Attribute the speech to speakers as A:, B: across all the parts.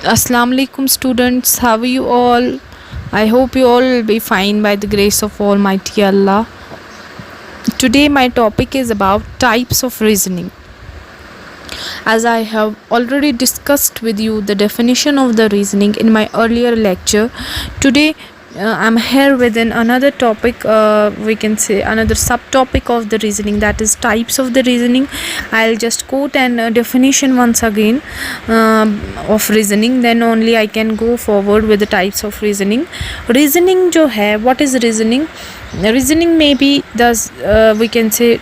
A: Assalamu alaikum students, how are you all? I hope you all will be fine by the grace of Almighty Allah. Today my topic is about types of reasoning. As I have already discussed with you the definition of the reasoning in my earlier lecture, today I'm here with another topic, we can say another subtopic of the reasoning, that is types of the reasoning. I'll just quote an definition once again of reasoning, then only I can go forward with the types of reasoning. Reasoning जो है, what is reasoning? Reasoning may be thus we can say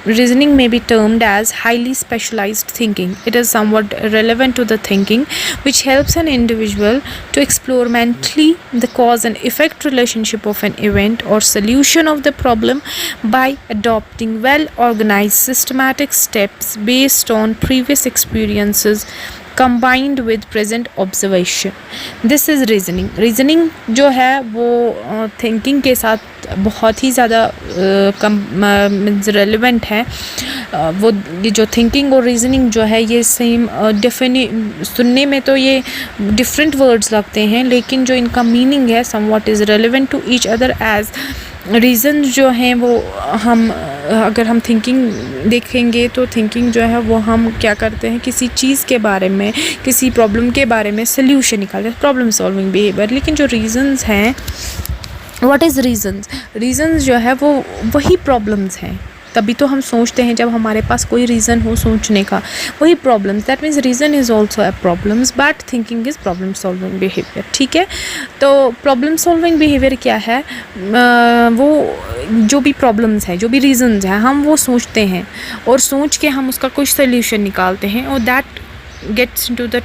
A: reasoning may be termed as highly specialized thinking. It is somewhat relevant to the thinking which helps an individual to explore mentally the cause and effect relationship of an event or solution of the problem by adopting well organized systematic steps based on previous experiences combined with present observation. This is reasoning. Reasoning जो है वो thinking के साथ बहुत ही ज़्यादा relevant है. वो ये जो थिंकिंग और रीजनिंग जो है ये सेम सुनने में तो ये डिफरेंट वर्ड्स लगते हैं, लेकिन जो इनका मीनिंग है somewhat is relevant to each other. As reason जो हैं वो हम अगर हम थिंकिंग देखेंगे तो थिंकिंग जो है वो हम क्या करते हैं, किसी चीज़ के बारे में, किसी प्रॉब्लम के बारे में सोल्यूशन निकालते हैं, प्रॉब्लम सॉल्विंग बिहेवियर. लेकिन जो रीजंस हैं, व्हाट इज़ रीजंस? रीजंस जो है वो वही प्रॉब्लम्स हैं. तभी तो हम सोचते हैं जब हमारे पास कोई रीज़न हो सोचने का, वही problems. That means reason is also a problems but thinking is problem solving behaviour. ठीक है, तो प्रॉब्लम सॉल्विंग बिहेवियर क्या है? वो जो भी प्रॉब्लम्स हैं, जो भी रीज़न्स हैं, हम वो सोचते हैं और सोच के हम उसका कुछ सोल्यूशन निकालते हैं और that gets into the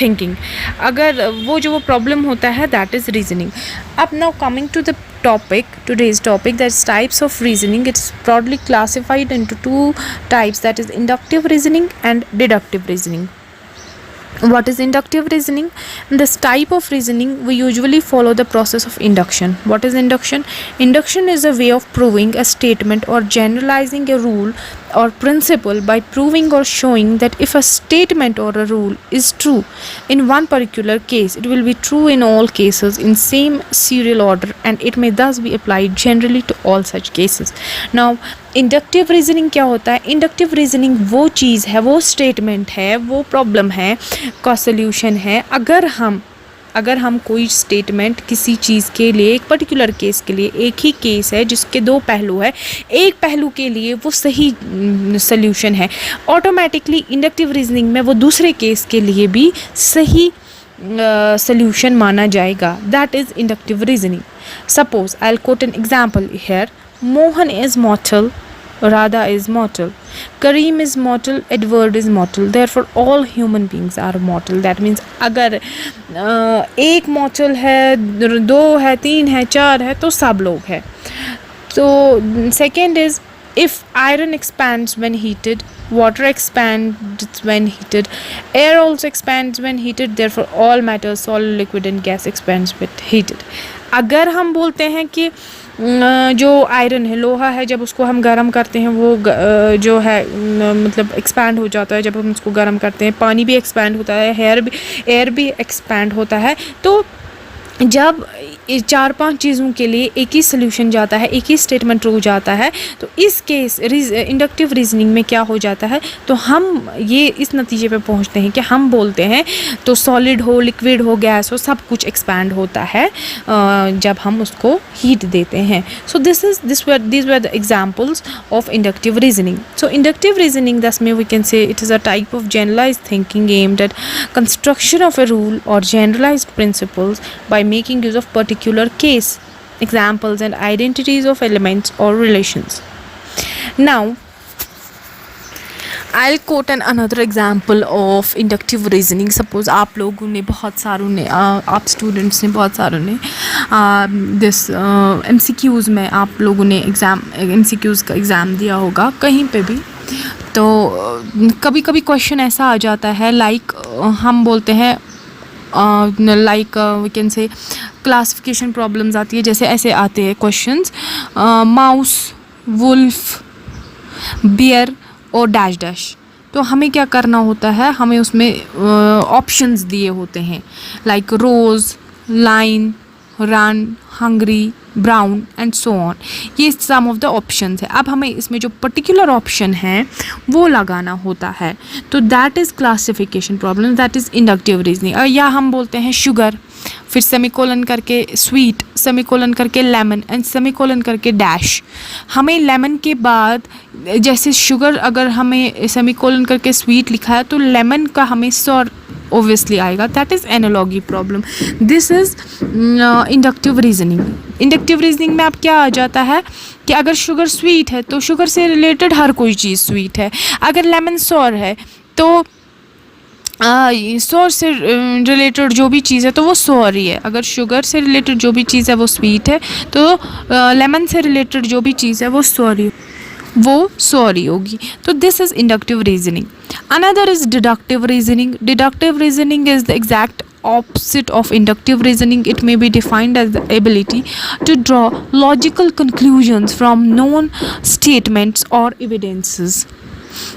A: thinking. अगर वो प्रॉब्लम होता है दैट इज़ रीजनिंग. अब now coming to the topic, today's topic, that's types of reasoning. It's broadly classified into two types, that is inductive reasoning and deductive reasoning. What is inductive reasoning? In this type of reasoning we usually follow the process of induction. What is induction? Induction is a way of proving a statement or generalizing a rule or principle by proving or showing that if a statement or a rule is true in one particular case, it will be true in all cases in same serial order and it may thus be applied generally to all such cases. Now inductive reasoning क्या होता है? Inductive reasoning वो चीज़ है, वो statement है, वो problem है का सल्यूशन है. अगर हम कोई स्टेटमेंट किसी चीज़ के लिए, एक पर्टिकुलर केस के लिए, एक ही केस है जिसके दो पहलू है, एक पहलू के लिए वो सही सल्यूशन है, ऑटोमेटिकली इंडक्टिव रीजनिंग में वो दूसरे केस के लिए भी सही सल्यूशन माना जाएगा. That is inductive reasoning. Suppose I will quote an example here. Mohan is mortal, Radha is mortal, Kareem is mortal, Edward is mortal, therefore all human beings are mortal. That means अगर एक mortal है, दो है, तीन है, चार है, तो सब लोग हैं. So second is if iron expands when heated, water expands when heated, air also expands when heated, therefore all matter, solid, liquid and gas expands when heated. अगर हम बोलते हैं कि जो आयरन है, लोहा है, जब उसको हम गर्म करते हैं वो जो है मतलब एक्सपैंड हो जाता है. जब हम उसको गर्म करते हैं पानी भी एक्सपैंड होता है, एयर भी एक्सपैंड होता है. तो जब चार पांच चीज़ों के लिए एक ही सोल्यूशन जाता है, एक ही स्टेटमेंट ट्रू जाता है, तो इस केस इंडक्टिव रीजनिंग में क्या हो जाता है, तो हम ये इस नतीजे पे पहुंचते हैं कि हम बोलते हैं तो सॉलिड हो, लिक्विड हो, गैस हो, सब कुछ एक्सपैंड होता है जब हम उसको हीट देते हैं. सो these were the examples of inductive reasoning. So inductive reasoning, thus we can say it is a type of generalized thinking aimed at construction of a rule or generalized principles by making use of particular case, examples and identities of elements or relations. Now I'll quote another example of inductive reasoning. Suppose आप लोगों ने बहुत सारों ने आप students ने बहुत सारों ने दिस MCQs में आप लोगों ने MCQs का एग्ज़ाम दिया होगा कहीं पे भी. तो कभी कभी क्वेश्चन ऐसा आ जाता है लाइक हम बोलते हैं like we can say classification problems आती है. जैसे ऐसे आते हैं क्वेश्चंस, माउस, वुल्फ, बियर और डैश डैश. तो हमें क्या करना होता है, हमें उसमें ऑप्शंस दिए होते हैं like rose, line, run, hungry, brown and so on. ये सम ऑफ द ऑप्शंस है। अब हमें इसमें जो पर्टिकुलर ऑप्शन है वो लगाना होता है, तो that is classification problem, that is inductive reasoning. या हम बोलते हैं शुगर, फिर सेमीकोलन करके स्वीट, सेमीकोलन करके लेमन एंड सेमीकोलन करके डैश। हमें लेमन के बाद जैसे शुगर अगर हमें सेमीकोलन करके स्वीट लिखा है तो लेमन का हमें सॉर obviously आएगा, that is analogy problem. This is inductive reasoning. Inductive reasoning में अब क्या आ जाता है कि अगर शुगर स्वीट है तो शुगर से रिलेटेड हर कोई चीज़ स्वीट है, अगर लेमन सॉर है तो सॉर से रिलेटेड जो भी चीज़ है तो वो सॉर ही है। अगर शुगर से रिलेटेड जो भी चीज़ है वो स्वीट है तो लेमन से रिलेटेड जो भी चीज़ है वो सॉरी होगी। तो this is inductive reasoning. Another is deductive reasoning. Deductive reasoning is the exact opposite of inductive reasoning. It may be defined as the ability to draw logical conclusions from known statements or evidences.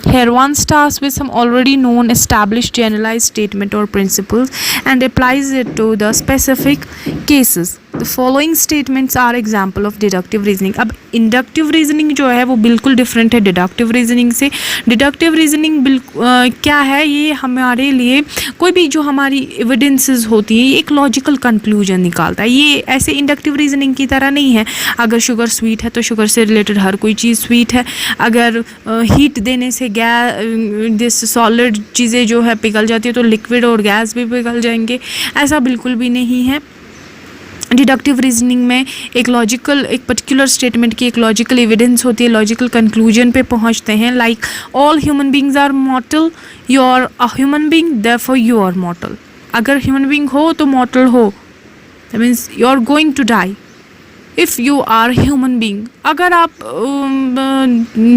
A: Here one starts with some already known established generalized statement or principles and applies it to the specific cases. The following statements are example of deductive reasoning. अब inductive reasoning जो है वो बिल्कुल different है deductive reasoning से। deductive reasoning क्या है, ये हमारे लिए कोई भी जो हमारी evidences होती हैं ये एक logical conclusion निकालता है। ये ऐसे inductive reasoning की तरह नहीं है अगर शुगर स्वीट है तो शुगर से रिलेटेड हर कोई चीज़ स्वीट है, अगर हीट देने से गैस सॉलिड चीज़ें जो है पिघल जाती है तो लिक्विड और गैस भी पिघल जाएंगे, ऐसा बिल्कुल भी नहीं है। डिडक्टिव रीजनिंग में एक पर्टिकुलर स्टेटमेंट की एक लॉजिकल एविडेंस होती है, लॉजिकल कंक्लूजन पे पहुंचते हैं। Like all human beings are mortal, you are a human being therefore you are mortal. अगर ह्यूमन बींग हो तो मॉर्टल हो, that means you are going to die if you are human being. अगर आप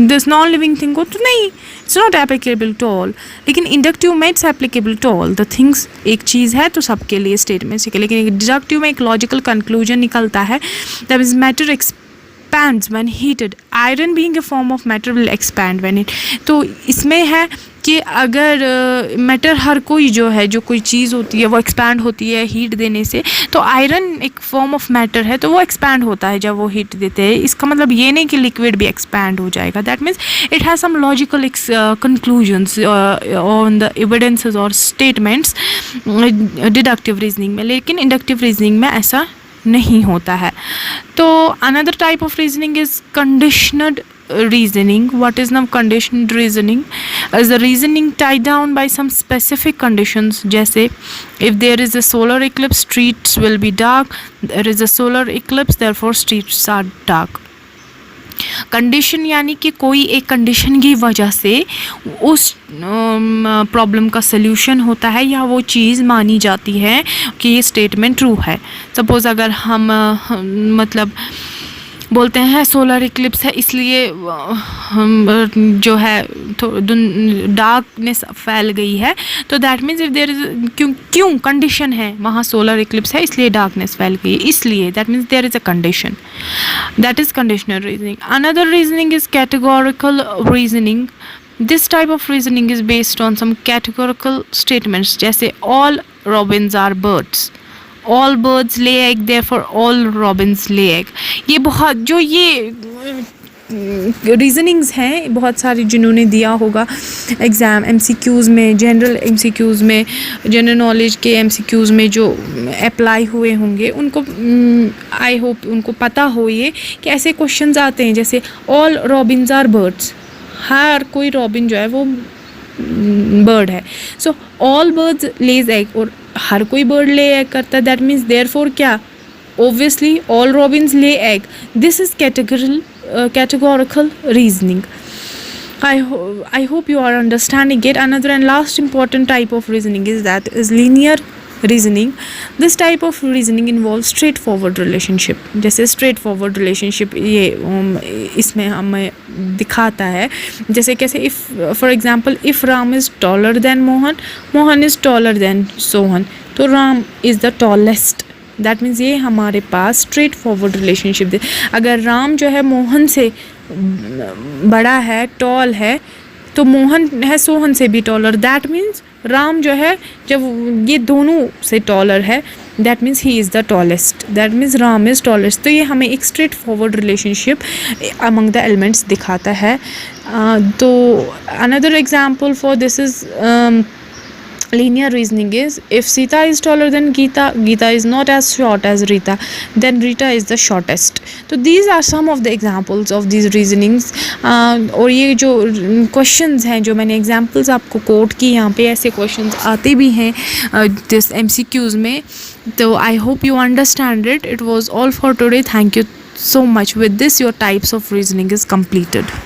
A: this non living thing हो तो नहीं, it's not applicable to all. लेकिन इंडक्टिव में it's applicable to all the things. एक चीज़ है तो सबके लिए स्टेटमेंट सीखे, लेकिन डिडक्टिव में एक लॉजिकल कंक्लूजन निकलता है। That is matter expands when heated, iron being a form of matter will expand when it. तो इसमें है कि अगर मैटर हर कोई जो है जो कोई चीज़ होती है वो एक्सपैंड होती है हीट देने से, तो आयरन एक फॉर्म ऑफ मैटर है तो वो एक्सपैंड होता है जब वो हीट देते हैं। इसका मतलब ये नहीं कि लिक्विड भी एक्सपैंड हो जाएगा। That means it has some logical conclusions on the evidences और स्टेटमेंट्स डिडक्टिव रीजनिंग में, लेकिन इंडक्टिव रीजनिंग में ऐसा नहीं होता है। तो another type of reasoning is conditioned reasoning. What is now conditioned reasoning? Is the reasoning tied down by some specific conditions, जैसे if there is a solar eclipse streets will be dark, there is a solar eclipse therefore streets are dark. Condition यानी कि कोई एक condition की वजह से उस problem का सल्यूशन होता है या वो चीज़ मानी जाती है कि ये स्टेटमेंट ट्रू है। सपोज़ अगर हम मतलब बोलते हैं सोलर इक्लिप्स है इसलिए जो है डार्कनेस फैल गई है, तो that means if there is क्यों कंडीशन है वहाँ सोलर इक्लिप्स है इसलिए डार्कनेस फैल गई, इसलिए that means there is a condition, that is conditional reasoning. Another reasoning is categorical reasoning. This type of reasoning is based on some categorical statements जैसे all robins are birds, all birds lay egg therefore all robins lay egg. ये बहुत जो ये reasonings हैं बहुत सारी जिन्होंने दिया होगा एग्ज़ाम MCQs में, जनरल MCQs में, जनरल नॉलेज के MCQs में जो अप्लाई हुए होंगे उनको आई होप उनको पता हो ये कि ऐसे क्वेश्चंस आते हैं जैसे ऑल रॉबिन्स आर बर्ड्स, हर कोई रॉबिन जो है वो बर्ड है। सो ऑल बर्ड्स लेज एग, और हर कोई बर्ड ले एग करता है, दैट मीन्स देयरफॉर क्या, ऑब्वियसली ऑल रॉबिन्स ले egg. This is categorical reasoning. I hope you are understanding it. Another and last important type of reasoning is linear reasoning. This type of reasoning involves straightforward relationship. जैसे straightforward relationship ये इसमें हमें दिखाता है, जैसे कैसे if for example if Ram is taller than Mohan, Mohan is taller than Sohan, तो Ram is the tallest. That means ये हमारे पास स्ट्रेट फॉरवर्ड रिलेशनशिप अगर राम जो है मोहन से बड़ा है, टॉल है, तो मोहन है सोहन से भी टॉलर, दैट मीन्स राम जो है जब ये दोनों से टॉलर है, that means he is the tallest, that means Ram is tallest. तो ये हमें एक straight forward relationship among the elements दिखाता है। तो another example for this is linear reasoning is, if Sita is taller than Geeta, Geeta is not as short as Rita, then Rita is the shortest. So these are some of the examples of these reasonings. और ये जो questions हैं जो मैंने examples आपको quote की, यहाँ पे ऐसे questions आते भी हैं this MCQs में। तो I hope you understand it. It was all for today. Thank you so much. With this your types of reasoning is completed.